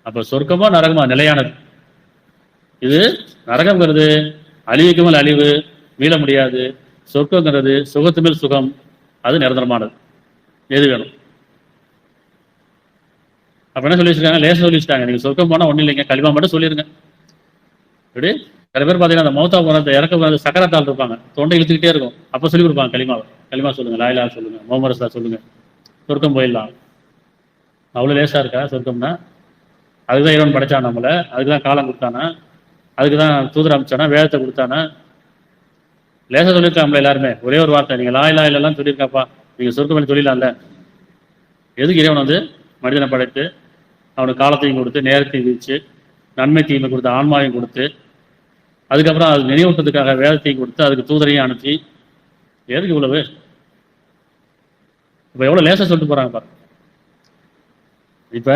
அப்ப சொர்க்கமா நரகமா நிலையானது. இது நரகம்ங்கிறது அழிவுக்கு மேல் அழிவு, மீள முடியாது. சொர்க்கங்கிறது சுகத்து மேல் சுகம், அது நிரந்தரமானது. எது வேணும்? அப்ப என்ன சொல்லி வச்சிருக்காங்க? லேச சொல்லி வச்சுட்டாங்க. நீங்க சொர்க்கம் போனா ஒன்றும் இல்லைங்க, களிமா மட்டும் சொல்லிருங்க. இப்படி சில பேர் பார்த்தீங்கன்னா அந்த மௌத்தா போன இறக்க போன சக்கரத்தால் இருப்பாங்க, தொண்டை இழுத்துக்கிட்டே இருக்கும். அப்போ சொல்லி கொடுப்பாங்க களிமாவை. களிமா சொல்லுங்க, லாயிலா சொல்லுங்க, முகமது ரசூலா சொல்லுங்க, சொர்க்கம் போயிடலாம். அவ்வளோ லேசா இருக்கா சொர்க்கம்னா? அதுதான் இறைவன் படைச்சான் நம்மளை, அதுக்கு தான் காலம் கொடுத்தானா, அதுக்கு தான் தூதர் அமைச்சானா, வேதத்தை கொடுத்தானா? லேசா சொல்லியிருக்காங்களே எல்லாருமே. ஒரே ஒரு வார்த்தை, நீங்க லாயிலா இல்லைலாம் சொல்லியிருக்காப்பா, நீங்க சொர்க்கம் சொல்லிடலாம்ல. எதுக்கு இறைவன் வந்து மனிதனை படைத்து அவனுக்கு காலத்தையும் கொடுத்து நேரத்தையும் விதிச்சு நன்மை தீமை கொடுத்து ஆன்மாவையும் கொடுத்து அதுக்கப்புறம் அது நினைவூட்டத்துக்காக வேதத்தையும் கொடுத்து அதுக்கு தூதரையும் அனுப்பி, எதுக்கு இவ்வளவு? இப்போ எவ்வளோ லேசாக சொல்லிட்டு போகிறாங்க பாருங்க. இப்போ